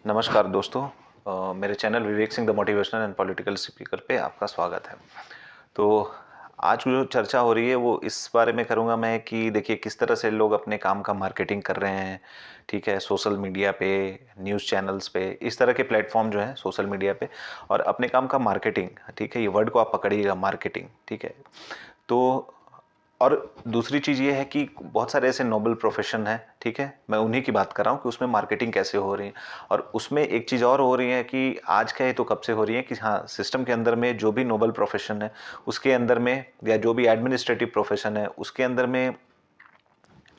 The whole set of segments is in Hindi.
नमस्कार दोस्तों। मेरे channel Vivek Singh the motivational and political speaker पे आपका स्वागत है। तो आज जो चर्चा हो रही है वो इस बारे में करूँगा मैं कि देखिए किस तरह से लोग अपने काम का मार्केटिंग कर रहे हैं। ठीक है, सोशल मीडिया पे, न्यूज़ चैनल्स पे, इस तरह के प्लेटफॉर्म जो हैं सोशल मीडिया पे, और अपने काम का मार्केटिंग। ठीक है, ये वर्ड को आप पकड़िएगा, मार्केटिंग। ठीक है, तो और दूसरी चीज़ ये है कि बहुत सारे ऐसे नोबल प्रोफेशन हैं। ठीक है, मैं उन्हीं की बात कर रहा हूँ कि उसमें मार्केटिंग कैसे हो रही है। और उसमें एक चीज़ और हो रही है कि आज क्या है, तो कब से हो रही है कि हाँ, सिस्टम के अंदर में जो भी नोबल प्रोफेशन है उसके अंदर में, या जो भी एडमिनिस्ट्रेटिव प्रोफेशन है उसके अंदर में,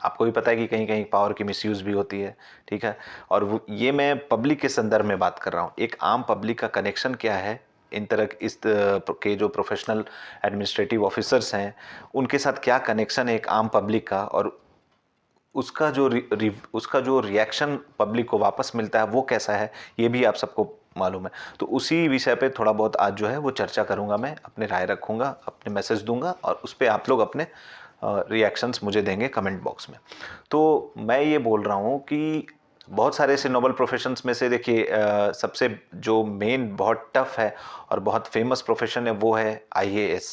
आपको भी पता है कि कहीं कहीं पावर की मिसयूज़ भी होती है। ठीक है, और ये मैं पब्लिक के संदर्भ में बात कर रहा हूँ। एक आम पब्लिक का कनेक्शन क्या है इन तरह के जो प्रोफेशनल एडमिनिस्ट्रेटिव ऑफिसर्स हैं, उनके साथ क्या कनेक्शन है एक आम पब्लिक का, और उसका जो रिएक्शन पब्लिक को वापस मिलता है वो कैसा है, ये भी आप सबको मालूम है। तो उसी विषय पे थोड़ा बहुत आज जो है वो चर्चा करूंगा, मैं अपने राय रखूंगा, अपने मैसेज दूंगा, और उस पर आप लोग अपने रिएक्शंस मुझे देंगे कमेंट बॉक्स में। तो मैं ये बोल रहा हूँ कि बहुत सारे ऐसे नोबल प्रोफेशंस में से देखिए, सबसे जो मेन बहुत टफ है और बहुत फेमस प्रोफेशन है वो है IAS,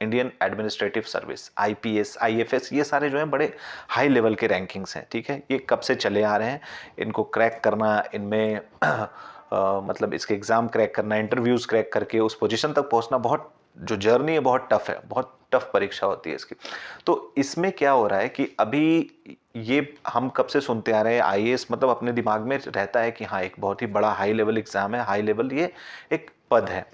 Indian administrative service. IPS, IFS, ये सारे जो हैं बड़े हाई लेवल के रैंकिंग्स हैं। ठीक है, ये कब से चले आ रहे हैं, इनको क्रैक करना, इनमें मतलब इसके एग्ज़ाम क्रैक करना, इंटरव्यूज़ क्रैक करके उस पोजीशन तक पहुंचना, बहुत जो जर्नी है बहुत टफ है, बहुत टफ परीक्षा होती है इसकी। तो इसमें क्या हो रहा है कि अभी ये हम कब से सुनते आ रहे हैं, आईएएस मतलब अपने दिमाग में रहता है कि हाँ एक बहुत ही बड़ा हाई लेवल एग्ज़ाम है, हाई लेवल ये एक पद है।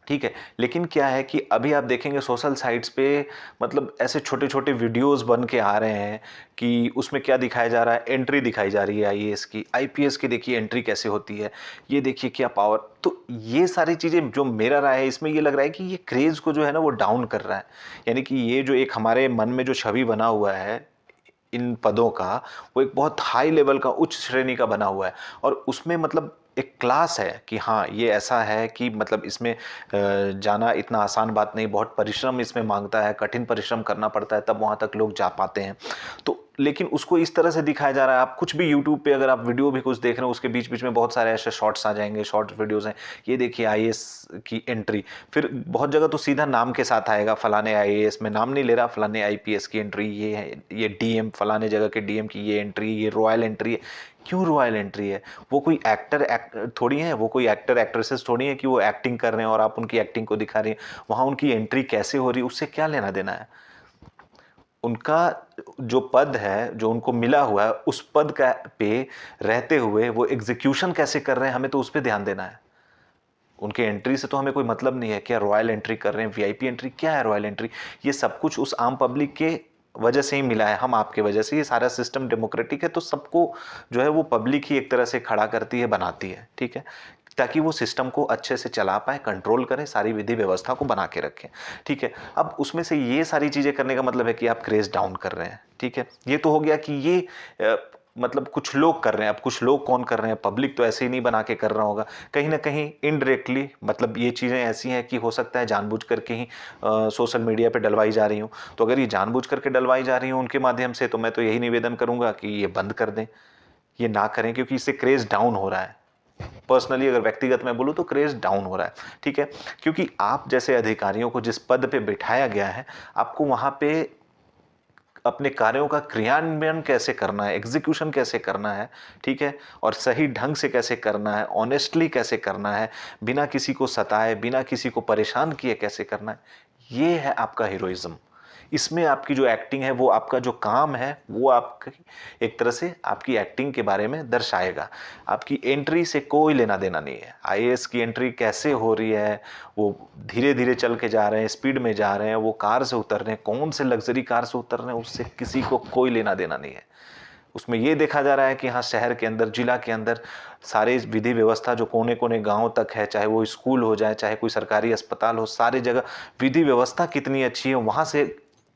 ठीक है, लेकिन क्या है कि अभी आप देखेंगे सोशल साइट्स पे, मतलब ऐसे छोटे छोटे वीडियोस बन के आ रहे हैं कि उसमें क्या दिखाया जा रहा है, एंट्री दिखाई जा रही है आईएएस की, आईपीएस की, देखिए एंट्री कैसे होती है, ये देखिए क्या पावर। तो ये सारी चीज़ें, जो मेरा राय है इसमें, ये लग रहा है कि ये क्रेज़ को जो है ना वो डाउन कर रहा है। यानी कि ये जो एक हमारे मन में जो छवि बना हुआ है इन पदों का, वो एक बहुत हाई लेवल का, उच्च श्रेणी का बना हुआ है। और उसमें मतलब एक क्लास है कि हाँ ये ऐसा है कि मतलब इसमें जाना इतना आसान बात नहीं, बहुत परिश्रम इसमें मांगता है, कठिन परिश्रम करना पड़ता है, तब वहाँ तक लोग जा पाते हैं। तो लेकिन उसको इस तरह से दिखाया जा रहा है, आप कुछ भी यूट्यूब पे अगर आप वीडियो भी कुछ देख रहे हो, उसके बीच बीच में बहुत सारे ऐसे शॉर्ट्स आ जाएंगे, शॉर्ट वीडियोस हैं, ये देखिए आईएएस की एंट्री, फिर बहुत जगह तो सीधा नाम के साथ आएगा, फलाने आईएएस, में नाम नहीं ले रहा, फलाने आईपीएस की एंट्री ये है, ये डीएम, फलाने जगह के डीएम की ये एंट्री, ये रॉयल एंट्री है। क्यों रॉयल एंट्री है? वो कोई एक्टर थोड़ी है, वो कोई एक्टर एक्ट्रेसेस थोड़ी है कि वो एक्टिंग कर रहे हैं और आप उनकी एक्टिंग को दिखा रही हैं। वहाँ उनकी एंट्री कैसे हो रही है उससे क्या लेना देना है। उनका जो पद है, जो उनको मिला हुआ है, उस पद का पे रहते हुए वो एग्जीक्यूशन कैसे कर रहे हैं, हमें तो उस पर ध्यान देना है। उनके एंट्री से तो हमें कोई मतलब नहीं है, क्या रॉयल एंट्री कर रहे हैं, वीआईपी एंट्री, क्या है रॉयल एंट्री। ये सब कुछ उस आम पब्लिक के वजह से ही मिला है, हम आपके वजह से। ये सारा सिस्टम डेमोक्रेटिक है, तो सबको जो है वो पब्लिक ही एक तरह से खड़ा करती है, बनाती है। ठीक है, ताकि वो सिस्टम को अच्छे से चला पाए, कंट्रोल करें, सारी विधि व्यवस्था को बना के रखें। ठीक है, अब उसमें से ये सारी चीज़ें करने का मतलब है कि आप क्रेज डाउन कर रहे हैं। ठीक है, ये तो हो गया कि ये मतलब कुछ लोग कर रहे हैं। अब कुछ लोग कौन कर रहे हैं, पब्लिक तो ऐसे ही नहीं बना के कर रहा होगा, कहीं ना कहीं इनडायरेक्टली, मतलब ये चीज़ें ऐसी हैं कि हो सकता है जानबूझ करके ही सोशल मीडिया पे डलवाई जा रही हूँ। तो अगर ये जानबूझ करके डलवाई जा रही हूँ उनके माध्यम से, तो मैं तो यही निवेदन करूंगा कि ये बंद कर दें, ये ना करें, क्योंकि इससे क्रेज डाउन हो रहा है। पर्सनली अगर व्यक्तिगत मैं बोलूँ तो क्रेज डाउन हो रहा है। ठीक है, क्योंकि आप जैसे अधिकारियों को जिस पद पे बिठाया गया है, आपको वहां पे अपने कार्यों का क्रियान्वयन कैसे करना है, एग्जीक्यूशन कैसे करना है। ठीक है, और सही ढंग से कैसे करना है, ऑनेस्टली कैसे करना है, बिना किसी को सताए, बिना किसी को परेशान किए कैसे करना है, ये है आपका हीरोइज्म। इसमें आपकी जो एक्टिंग है, वो आपका जो काम है, वो आपकी एक तरह से आपकी एक्टिंग के बारे में दर्शाएगा। आपकी एंट्री से कोई लेना देना नहीं है। आईएएस की एंट्री कैसे हो रही है, वो धीरे धीरे चल के जा रहे हैं, स्पीड में जा रहे हैं, वो कार से उतर रहे हैं, कौन से लग्जरी कार से उतर रहे हैं, उससे किसी को कोई लेना देना नहीं है। उसमें ये देखा जा रहा है कि हाँ शहर के अंदर, जिला के अंदर सारे विधि व्यवस्था जो कोने कोने गांव तक है, चाहे वो स्कूल हो जाए, चाहे कोई सरकारी अस्पताल हो, सारी जगह विधि व्यवस्था कितनी अच्छी है, वहां से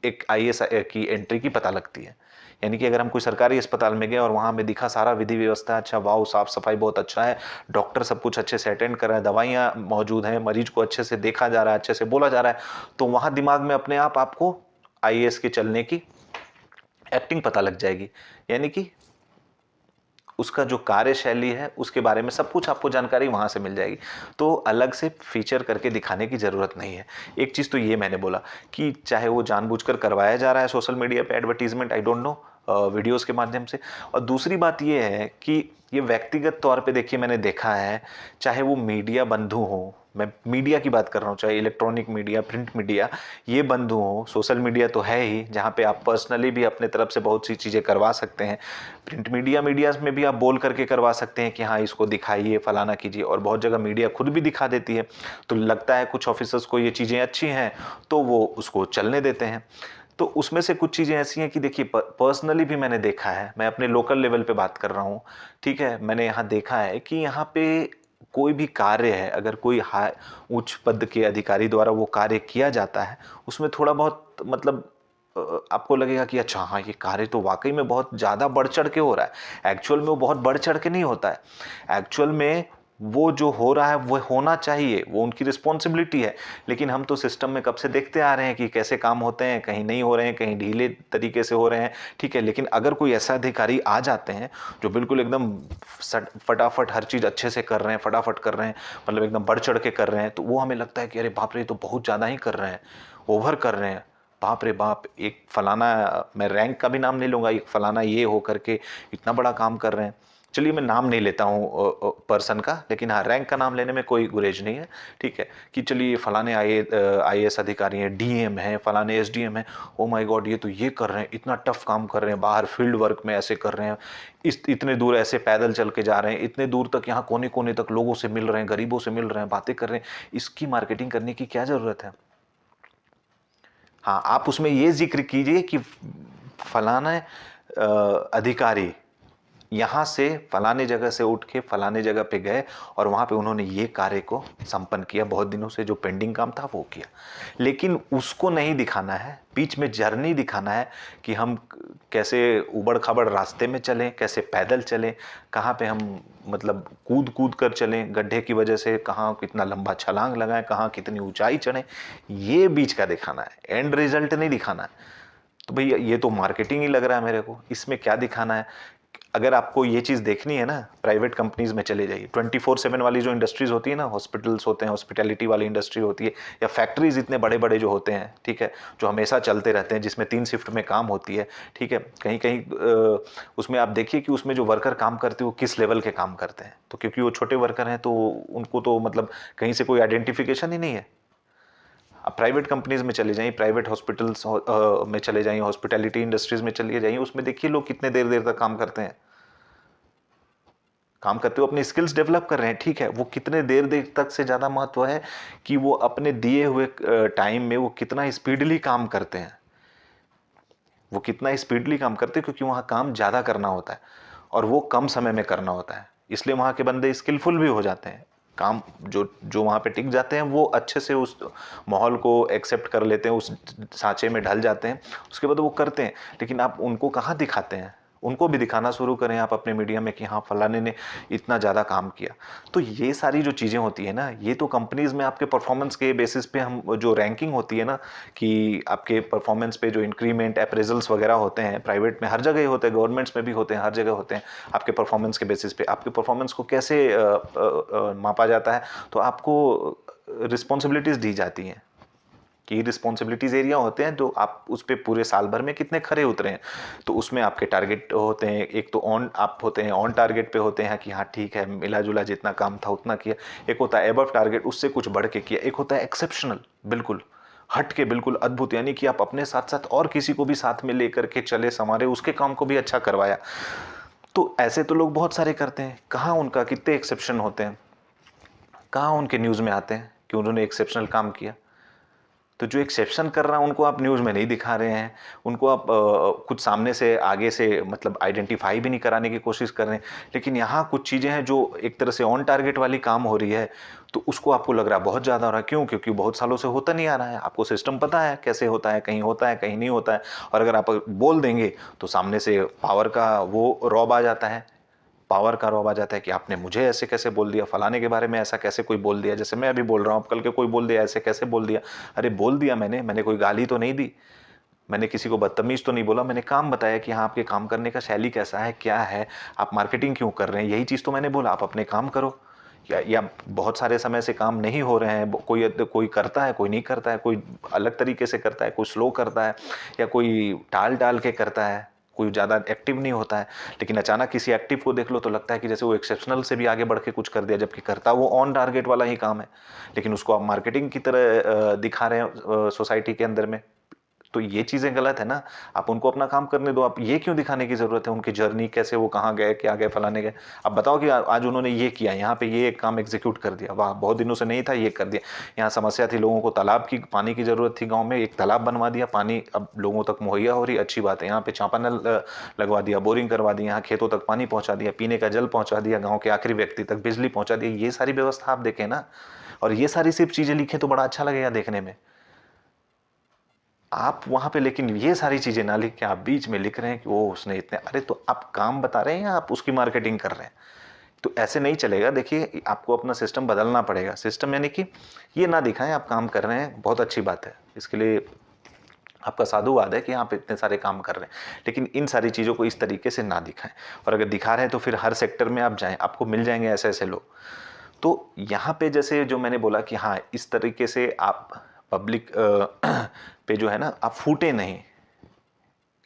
एक आईएएस की एंट्री की पता लगती है। यानी कि अगर हम कोई सरकारी अस्पताल में गए और वहां हमें दिखा सारा विधि व्यवस्था अच्छा, वाह, साफ सफाई बहुत अच्छा है, डॉक्टर सब कुछ अच्छे से अटेंड कर रहा है, दवाइयाँ मौजूद हैं, मरीज को अच्छे से देखा जा रहा है, अच्छे से बोला जा रहा है, तो वहां दिमाग में अपने आप आपको आईएएस के चलने की एक्टिंग पता लग जाएगी। यानी कि उसका जो कार्यशैली है उसके बारे में सब कुछ आपको जानकारी वहाँ से मिल जाएगी। तो अलग से फीचर करके दिखाने की ज़रूरत नहीं है। एक चीज़ तो ये मैंने बोला कि चाहे वो जानबूझकर करवाया जा रहा है सोशल मीडिया पे advertisement, I don't know, videos के माध्यम से। और दूसरी बात ये है कि ये व्यक्तिगत तौर पे देखिए मैंने देखा है, चाहे वो मीडिया बंधु हो, मैं मीडिया की बात कर रहा हूँ, चाहे इलेक्ट्रॉनिक मीडिया, प्रिंट मीडिया, ये बंधु हो, सोशल मीडिया तो है ही जहाँ पे आप पर्सनली भी अपने तरफ से बहुत सी चीज़ें करवा सकते हैं। प्रिंट मीडिया में भी आप बोल करके करवा सकते हैं कि हाँ इसको दिखाइए, फलाना कीजिए, और बहुत जगह मीडिया खुद भी दिखा देती है। तो लगता है कुछ ऑफिसर्स को ये चीज़ें अच्छी हैं तो वो उसको चलने देते हैं। तो उसमें से कुछ चीज़ें ऐसी हैं कि देखिए पर्सनली भी मैंने देखा है, मैं अपने लोकल लेवल पे बात कर रहा हूँ, ठीक है। मैंने यहाँ देखा है कि यहाँ पे कोई भी कार्य है, अगर कोई हाई उच्च पद के अधिकारी द्वारा वो कार्य किया जाता है, उसमें थोड़ा बहुत मतलब आपको लगेगा कि अच्छा हाँ ये कार्य तो वाकई में बहुत ज़्यादा बढ़ चढ़ के हो रहा है। एक्चुअल में वो बहुत बढ़ चढ़ के नहीं होता है। एक्चुअल में वो जो हो रहा है वो होना चाहिए, वो उनकी रिस्पॉन्सिबिलिटी है। लेकिन हम तो सिस्टम में कब से देखते आ रहे हैं कि कैसे काम होते हैं, कहीं नहीं हो रहे हैं, कहीं ढीले तरीके से हो रहे हैं, ठीक है। लेकिन अगर कोई ऐसा अधिकारी आ जाते हैं जो बिल्कुल एकदम फटाफट हर चीज़ अच्छे से कर रहे हैं, फटाफट कर रहे हैं, मतलब एकदम बढ़ चढ़ के कर रहे हैं, तो वो हमें लगता है कि अरे बाप रे ये तो बहुत ज़्यादा ही कर रहे हैं, ओवर कर रहे हैं, बाप रे बाप, एक फलाना, मैं रैंक का भी नाम नहीं लूँगा, एक फलाना ये हो करके इतना बड़ा काम कर रहे हैं। चलिए मैं नाम नहीं लेता हूँ पर्सन का, लेकिन हाँ रैंक का नाम लेने में कोई गुरेज नहीं है, ठीक है। कि चलिए फलाने IAS अधिकारी हैं, DM हैं, फलाने SDM हैं, ओ माय गॉड ये तो ये कर रहे हैं, इतना टफ काम कर रहे हैं, बाहर फील्ड वर्क में ऐसे कर रहे हैं, इतने दूर ऐसे पैदल चल के जा रहे हैं, इतने दूर तक यहाँ कोने कोने तक लोगों से मिल रहे हैं, गरीबों से मिल रहे हैं, बातें कर रहे हैं। इसकी मार्केटिंग करने की क्या ज़रूरत है? हाँ आप उसमें ये जिक्र कीजिए कि फलाना अधिकारी यहाँ से फलाने जगह से उठ के फलाने जगह पे गए और वहाँ पे उन्होंने ये कार्य को संपन्न किया, बहुत दिनों से जो पेंडिंग काम था वो किया। लेकिन उसको नहीं दिखाना है, बीच में जर्नी दिखाना है कि हम कैसे उबड़ खाबड़ रास्ते में चलें, कैसे पैदल चलें, कहाँ पे हम मतलब कूद कूद कर चलें गड्ढे की वजह से, कहाँ कितना लंबा छलांग लगाएं, कहाँ कितनी ऊंचाई चढ़ें, ये बीच का दिखाना है, एंड रिजल्ट नहीं दिखाना है। तो भैया ये तो मार्केटिंग ही लग रहा है मेरे को, इसमें क्या दिखाना है? अगर आपको ये चीज़ देखनी है ना, प्राइवेट कंपनीज में चले जाइए। 24/7 वाली जो इंडस्ट्रीज होती है ना, हॉस्पिटल्स होते हैं, हॉस्पिटैलिटी वाली इंडस्ट्री होती है, या फैक्ट्रीज इतने बड़े बड़े जो होते हैं, ठीक है, जो हमेशा चलते रहते हैं, जिसमें 3 शिफ्ट में काम होती है, ठीक है। कहीं कहीं उसमें आप देखिए कि उसमें जो वर्कर काम करते हैं वो किस लेवल के काम करते हैं। तो क्योंकि वो छोटे वर्कर हैं तो उनको तो मतलब कहीं से कोई आइडेंटिफिकेशन ही नहीं है। आप प्राइवेट कंपनीज में चले जाइए, प्राइवेट हॉस्पिटल्स में चले जाइए, हॉस्पिटैलिटी इंडस्ट्रीज में चले जाइए, उसमें देखिए लोग कितने देर देर तक काम करते हैं, काम करते हुए अपनी स्किल्स डेवलप कर रहे हैं, ठीक है। वो कितने देर देर तक से ज़्यादा महत्व है कि वो अपने दिए हुए टाइम में वो कितना स्पीडली काम करते हैं, वो कितना स्पीडली काम करते हैं, क्योंकि वहाँ काम ज़्यादा करना होता है और वो कम समय में करना होता है, इसलिए वहाँ के बंदे स्किलफुल भी हो जाते हैं। काम जो जो वहाँ पे टिक जाते हैं वो अच्छे से उस माहौल को एक्सेप्ट कर लेते हैं, उस सांचे में ढल जाते हैं, उसके बाद वो करते हैं। लेकिन आप उनको कहाँ दिखाते हैं? उनको भी दिखाना शुरू करें आप अपने मीडिया में कि हाँ फलाने ने इतना ज़्यादा काम किया। तो ये सारी जो चीज़ें होती है ना, ये तो कंपनीज़ में आपके परफॉर्मेंस के बेसिस पे हम जो रैंकिंग होती है ना, कि आपके परफॉर्मेंस पे जो इंक्रीमेंट अप्रेजल्स वगैरह होते हैं, प्राइवेट में हर जगह ही होते हैं, गवर्नमेंट्स में भी होते हैं, हर जगह होते हैं। आपके परफॉर्मेंस के बेसिस पे आपके परफॉर्मेंस को कैसे मापा जाता है? तो आपको रिस्पॉन्सिबिलिटीज़ दी जाती हैं कि रिस्पॉन्सिबिलिटीज़ एरिया होते हैं, जो आप उस पर पूरे साल भर में कितने खरे उतरे हैं। तो उसमें आपके टारगेट होते हैं, एक तो ऑन आप होते हैं, ऑन टारगेट पे होते हैं कि हाँ ठीक है मिला जुला जितना काम था उतना किया। एक होता है एबव टारगेट, उससे कुछ बढ़ के किया। एक होता है एक्सेप्शनल, बिल्कुल हट के, बिल्कुल अद्भुत, यानी कि आप अपने साथ साथ और किसी को भी साथ में लेकर के चले, संवारे, उसके काम को भी अच्छा करवाया। तो ऐसे तो लोग बहुत सारे करते हैं, कहाँ उनका कितने एक्सेप्शन होते हैं, कहाँ उनके न्यूज़ में आते हैं कि उन्होंने एक्सेप्शनल काम किया? तो जो एक्सेप्शन कर रहा है उनको आप न्यूज़ में नहीं दिखा रहे हैं, उनको आप कुछ सामने से आगे से मतलब आइडेंटिफाई भी नहीं कराने की कोशिश कर रहे हैं। लेकिन यहाँ कुछ चीज़ें हैं जो एक तरह से ऑन टारगेट वाली काम हो रही है, तो उसको आपको लग रहा है बहुत ज़्यादा हो रहा है। क्यों? क्योंकि बहुत सालों से होता नहीं आ रहा है, आपको सिस्टम पता है कैसे होता है, कहीं होता है कहीं नहीं होता है। और अगर आप बोल देंगे तो सामने से पावर का वो रौब आ जाता है, पावर का रौब आ जाता है कि आपने मुझे ऐसे कैसे बोल दिया, फलाने के बारे में ऐसा कैसे कोई बोल दिया, जैसे मैं अभी बोल रहा हूँ, कल के कोई बोल दिया ऐसे कैसे बोल दिया। अरे बोल दिया मैंने कोई गाली तो नहीं दी, मैंने किसी को बदतमीज तो नहीं बोला, मैंने काम बताया कि हाँ आपके काम करने का शैली कैसा है, क्या है, आप मार्केटिंग क्यों कर रहे हैं, यही चीज़ तो मैंने बोला। आप अपने काम करो। या बहुत सारे समय से काम नहीं हो रहे हैं, कोई कोई करता है, कोई नहीं करता है, कोई अलग तरीके से करता है, कोई स्लो करता है, या कोई टाल टाल के करता है, कोई ज़्यादा एक्टिव नहीं होता है। लेकिन अचानक किसी एक्टिव को देख लो तो लगता है कि जैसे वो एक्सेप्शनल से भी आगे बढ़ के कुछ कर दिया, जबकि करता वो ऑन टारगेट वाला ही काम है, लेकिन उसको आप मार्केटिंग की तरह दिखा रहे हैं सोसाइटी के अंदर में। तो ये चीज़ें गलत है ना। आप उनको अपना काम करने दो, आप ये क्यों दिखाने की ज़रूरत है उनकी जर्नी, कैसे वो कहाँ गए, क्या गए, फलाने गए। आप बताओ कि आज उन्होंने ये किया, यहाँ पे ये एक काम एग्जीक्यूट कर दिया, वाह बहुत दिनों से नहीं था ये कर दिया। यहाँ समस्या थी, लोगों को तालाब की पानी की ज़रूरत थी, गाँव में एक तालाब बनवा दिया, पानी अब लोगों तक मुहैया हो रही, अच्छी बात है। यहाँ पे चापानल लगवा दिया, बोरिंग करवा दी, यहाँ खेतों तक पानी पहुँचा दिया, पीने का जल पहुँचा दिया, गाँव के आखिरी व्यक्ति तक बिजली पहुँचा दी, ये सारी व्यवस्था आप देखें ना। और ये सारी सिर्फ चीज़ें लिखें तो बड़ा अच्छा लगेगा देखने में आप वहां पे, लेकिन ये सारी चीजें ना लिख के आप बीच में लिख रहे हैं कि वो उसने इतने, अरे तो आप काम बता रहे हैं या आप उसकी मार्केटिंग कर रहे हैं? तो ऐसे नहीं चलेगा। देखिए आपको अपना सिस्टम बदलना पड़ेगा। सिस्टम यानी कि ये ना दिखाएं आप काम कर रहे हैं, बहुत अच्छी बात है, इसके लिए आपका साधुवाद है कि आप इतने सारे काम कर रहे हैं, लेकिन इन सारी चीज़ों को इस तरीके से ना दिखाएं। और अगर दिखा रहे हैं तो फिर हर सेक्टर में आप जाएं, आपको मिल जाएंगे ऐसे ऐसे लोग। तो यहाँ पे जैसे जो मैंने बोला कि हाँ इस तरीके से आप पब्लिक पे जो है ना आप फूटे नहीं,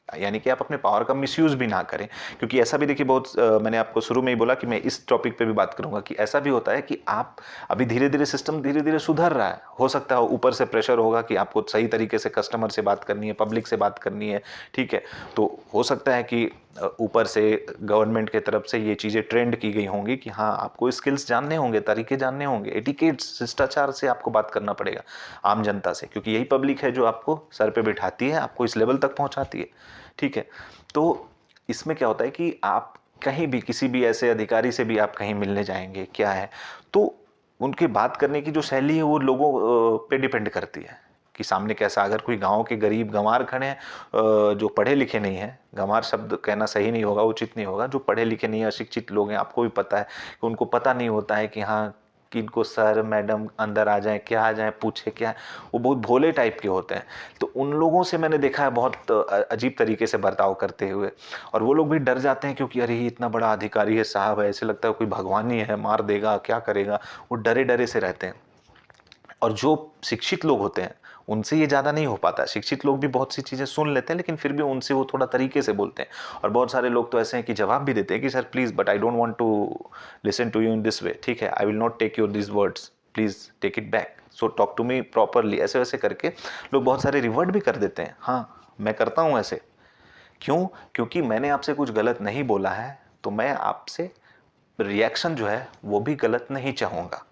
यानी कि आप अपने पावर का मिसयूज भी ना करें। क्योंकि ऐसा भी देखिए बहुत मैंने आपको शुरू में ही बोला कि मैं इस टॉपिक पे भी बात करूंगा कि ऐसा भी होता है कि आप अभी धीरे धीरे सिस्टम धीरे धीरे सुधर रहा है, हो सकता है ऊपर से प्रेशर होगा कि आपको सही तरीके से कस्टमर से बात करनी है, पब्लिक से बात करनी है, ठीक है। तो हो सकता है कि ऊपर से गवर्नमेंट की तरफ से ये चीज़ें ट्रेंड की गई होंगी कि हाँ आपको स्किल्स जानने होंगे, तरीके जानने होंगे, एटिकेट शिष्टाचार से आपको बात करना पड़ेगा आम जनता से, क्योंकि यही पब्लिक है जो आपको सर पे बिठाती है, आपको इस लेवल तक पहुंचाती है, ठीक है। तो इसमें क्या होता है कि आप कहीं भी किसी भी ऐसे अधिकारी से भी आप कहीं मिलने जाएंगे, क्या है, तो उनके बात करने की जो शैली है वो लोगों पे डिपेंड करती है कि सामने कैसा। अगर कोई गांव के गरीब गंवार खड़े हैं, जो पढ़े लिखे नहीं हैं, गंवार शब्द कहना सही नहीं होगा, उचित नहीं होगा, जो पढ़े लिखे नहीं है, अशिक्षित लोग हैं, आपको भी पता है कि उनको पता नहीं होता है कि हाँ किनको सर मैडम अंदर आ जाएं, क्या आ जाएं, पूछे क्या है, वो बहुत भोले टाइप के होते हैं। तो उन लोगों से मैंने देखा है बहुत अजीब तरीके से बर्ताव करते हुए, और वो लोग भी डर जाते हैं क्योंकि अरे ये इतना बड़ा अधिकारी है, साहब है, ऐसे लगता है कोई भगवान ही है, मार देगा, क्या करेगा, वो डरे डरे से रहते हैं। और जो शिक्षित लोग होते हैं उनसे ये ज़्यादा नहीं हो पाता। शिक्षित लोग भी बहुत सी चीज़ें सुन लेते हैं, लेकिन फिर भी उनसे वो थोड़ा तरीके से बोलते हैं। और बहुत सारे लोग तो ऐसे हैं कि जवाब भी देते हैं कि sir please but I don't want to listen to you in this way, ठीक है, I will not take your this words, please take it back, so talk to me properly. ऐसे वैसे करके लोग बहुत सारे रिवर्ट भी कर देते हैं। हाँ मैं करता हूँ ऐसे। क्यों? क्योंकि मैंने आपसे कुछ गलत नहीं बोला है, तो मैं आपसे रिएक्शन जो है वो भी गलत नहीं चाहूँगा।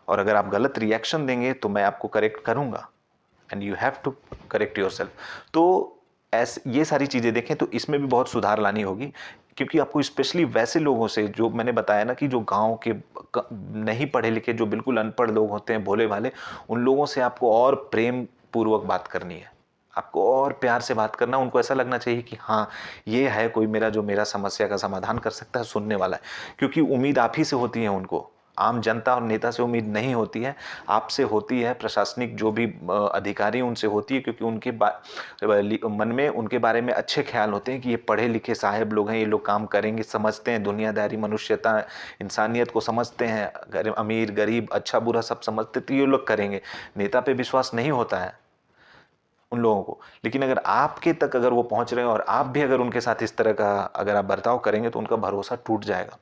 और अगर आप गलत रिएक्शन देंगे तो मैं आपको करेक्ट करूंगा, and you have to correct yourself. तो ऐसे ये सारी चीज़ें देखें तो इसमें भी बहुत सुधार लानी होगी, क्योंकि आपको स्पेशली वैसे लोगों से जो मैंने बताया ना कि जो गांव के नहीं पढ़े लिखे, जो बिल्कुल अनपढ़ लोग होते हैं, भोले भाले, उन लोगों से आपको और प्रेम पूर्वक बात करनी है, आपको और प्यार से बात करना। उनको ऐसा लगना चाहिए कि हाँ ये है कोई मेरा जो मेरा समस्या का समाधान कर सकता है, सुनने वाला है। क्योंकि उम्मीद आप ही से होती है उनको, आम जनता और नेता से उम्मीद नहीं होती है, आपसे होती है। प्रशासनिक जो भी अधिकारी उनसे होती है, क्योंकि उनके मन में उनके बारे में अच्छे ख्याल होते हैं कि ये पढ़े लिखे साहब लोग हैं, ये लोग काम करेंगे, समझते हैं दुनियादारी, मनुष्यता, इंसानियत को समझते हैं, अमीर गरीब अच्छा बुरा सब समझते, तो ये लोग करेंगे। नेता पे विश्वास नहीं होता है उन लोगों को। लेकिन अगर आपके तक अगर वो पहुंच रहे हैं और आप भी अगर उनके साथ इस तरह का अगर आप बर्ताव करेंगे तो उनका भरोसा टूट जाएगा।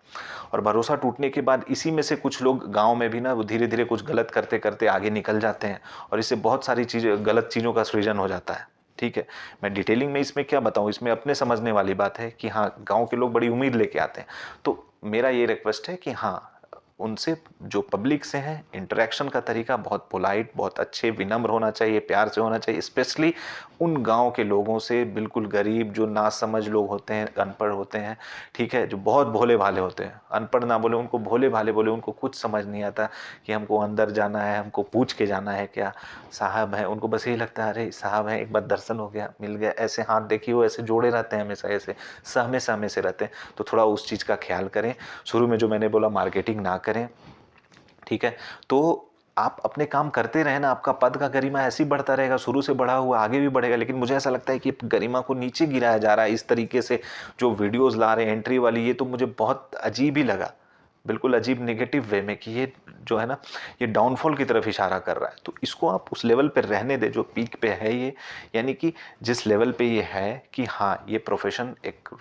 और भरोसा टूटने के बाद इसी में से कुछ लोग गांव में भी ना वो धीरे धीरे कुछ गलत करते करते आगे निकल जाते हैं, और इससे बहुत सारी चीज़ें, गलत चीज़ों का सृजन हो जाता है। ठीक है, मैं डिटेलिंग में इसमें क्या बताऊं, इसमें अपने समझने वाली बात है कि हाँ गाँव के लोग बड़ी उम्मीद लेके आते हैं। तो मेरा ये रिक्वेस्ट है कि हाँ उनसे जो पब्लिक से हैं इंटरेक्शन का तरीका बहुत पोलाइट, बहुत अच्छे, विनम्र होना चाहिए, प्यार से होना चाहिए। स्पेशली उन गांव के लोगों से, बिल्कुल गरीब जो नासमझ लोग होते हैं, अनपढ़ होते हैं, ठीक है, जो बहुत भोले भाले होते हैं, अनपढ़ ना बोले उनको, भोले भाले बोले, उनको कुछ समझ नहीं आता कि हमको अंदर जाना है, हमको पूछ के जाना है क्या साहब है। उनको बस यही लगता है अरे साहब है, एक बार दर्शन हो गया, मिल गया, ऐसे हाथ देखिए वो ऐसे जोड़े रहते हैं हमेशा, ऐसे सहमे सहमे से रहते हैं। तो थोड़ा उस चीज़ का ख्याल करें। शुरू में जो मैंने बोला मार्केटिंग ना करें, ठीक है। तो आप अपने काम करते रहे ना, आपका पद का गरिमा ऐसे ही बढ़ता रहेगा, शुरू से बढ़ा हुआ आगे भी बढ़ेगा। लेकिन मुझे ऐसा लगता है कि गरिमा को नीचे गिराया जा रहा है इस तरीके से, जो वीडियोस ला रहे हैं एंट्री वाली, ये तो मुझे बहुत अजीब ही लगा, बिल्कुल अजीब नेगेटिव वे में, कि ये जो है ना ये डाउनफॉल की तरफ इशारा कर रहा है। तो इसको आप उस लेवल पर रहने दे जो पीक पे है ये, यानी कि जिस लेवल पे ये है कि हाँ ये प्रोफेशन एक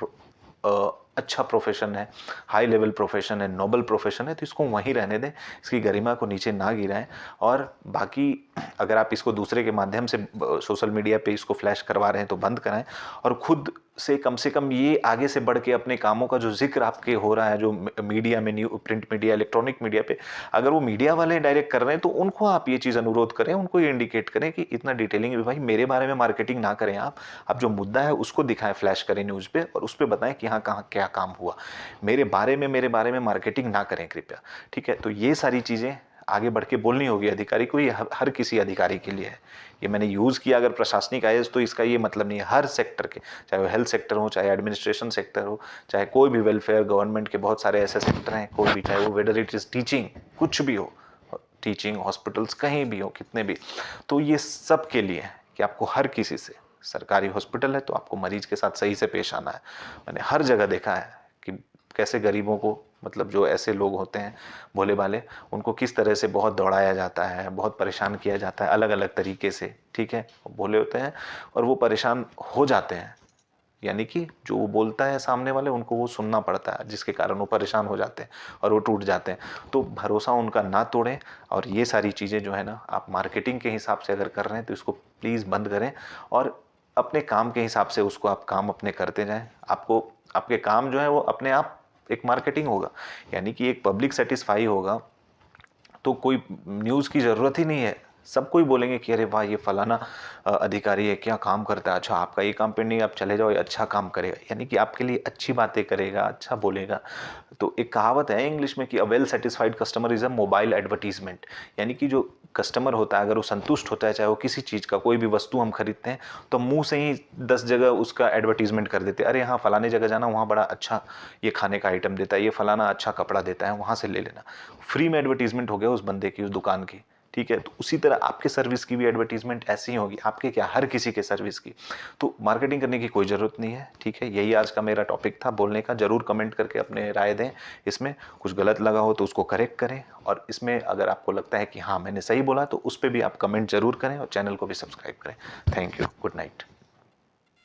अच्छा प्रोफेशन है, हाई लेवल प्रोफेशन है, नोबल प्रोफेशन है, तो इसको वहीं रहने दें, इसकी गरिमा को नीचे ना गिराएं। और बाकी अगर आप इसको दूसरे के माध्यम से सोशल मीडिया पे इसको फ्लैश करवा रहे हैं तो बंद कराएं, और खुद से कम ये आगे से बढ़ के अपने कामों का जो जिक्र आपके हो रहा है, जो मीडिया में, new print media, electronic media पे, अगर वो मीडिया वाले डायरेक्ट कर रहे हैं तो उनको आप ये चीज़ अनुरोध करें, उनको ये इंडिकेट करें कि इतना डिटेलिंग भी भाई मेरे बारे में मार्केटिंग ना करें, आप जो मुद्दा है उसको दिखाएं, फ्लैश करें न्यूज़ पे, और उस पर बताएं कि हाँ कहाँ क्या काम हुआ, मेरे बारे में मार्केटिंग ना करें कृपया। ठीक है, तो ये सारी चीज़ें आगे बढ़ के बोलनी होगी अधिकारी को, ये हर किसी अधिकारी के लिए है। ये मैंने यूज़ किया अगर प्रशासनिक आईएएस, तो इसका ये मतलब नहीं है, हर सेक्टर के, चाहे वो हेल्थ सेक्टर हो, चाहे एडमिनिस्ट्रेशन सेक्टर हो, चाहे कोई भी वेलफेयर गवर्नमेंट के बहुत सारे ऐसे सेक्टर हैं, कोई भी, चाहे वो वेदर इट इज़ टीचिंग, कुछ भी हो, टीचिंग, हॉस्पिटल्स, कहीं भी हो, कितने भी, तो ये सब के लिए है कि आपको हर किसी से, सरकारी हॉस्पिटल है तो आपको मरीज के साथ सही से पेश आना है। मैंने हर जगह देखा है कि कैसे गरीबों को, मतलब जो ऐसे लोग होते हैं भोले भाले, उनको किस तरह से बहुत दौड़ाया जाता है, बहुत परेशान किया जाता है अलग अलग तरीके से। ठीक है, भोले होते हैं और वो परेशान हो जाते हैं, यानी कि जो वो बोलता है सामने वाले, उनको वो सुनना पड़ता है, जिसके कारण वो परेशान हो जाते हैं और वो टूट जाते हैं। तो भरोसा उनका ना तोड़ें, और ये सारी चीज़ें जो है ना, आप मार्केटिंग के हिसाब से अगर कर रहे हैं तो इसको प्लीज़ बंद करें, और अपने काम के हिसाब से उसको आप काम अपने करते जाएं। आपको आपके काम जो है वो अपने आप एक मार्केटिंग होगा, यानी कि एक पब्लिक सेटिस्फाई होगा, तो कोई न्यूज़ की ज़रूरत ही नहीं है। सब कोई बोलेंगे कि अरे वाह ये फलाना अधिकारी है, क्या काम करता है, अच्छा आपका ये काम पेंडिंग, आप चले जाओ, ये अच्छा काम करेगा, यानी कि आपके लिए अच्छी बातें करेगा, अच्छा बोलेगा। तो एक कहावत है इंग्लिश में कि a well satisfied customer is a mobile advertisement, यानी कि जो कस्टमर होता है अगर वो संतुष्ट होता है, चाहे वो किसी चीज़ का, कोई भी वस्तु हम खरीदते हैं, तो मुंह से ही 10 जगह उसका एडवर्टीजमेंट कर देते हैं, अरे हाँ फलाने जगह जाना, वहाँ बड़ा अच्छा ये खाने का आइटम देता है, ये फलाना अच्छा कपड़ा देता है, वहाँ से ले लेना। फ्री में एडवर्टीजमेंट हो गया उस बंदे की, उस दुकान की। ठीक है, तो उसी तरह आपके सर्विस की भी एडवर्टीजमेंट ऐसी ही होगी, आपके क्या, हर किसी के सर्विस की। तो मार्केटिंग करने की कोई ज़रूरत नहीं है। ठीक है, यही आज का मेरा टॉपिक था बोलने का। ज़रूर कमेंट करके अपने राय दें, इसमें कुछ गलत लगा हो तो उसको करेक्ट करें, और इसमें अगर आपको लगता है कि हाँ मैंने सही बोला, तो उस पर भी आप कमेंट जरूर करें, और चैनल को भी सब्सक्राइब करें। Thank you, good night.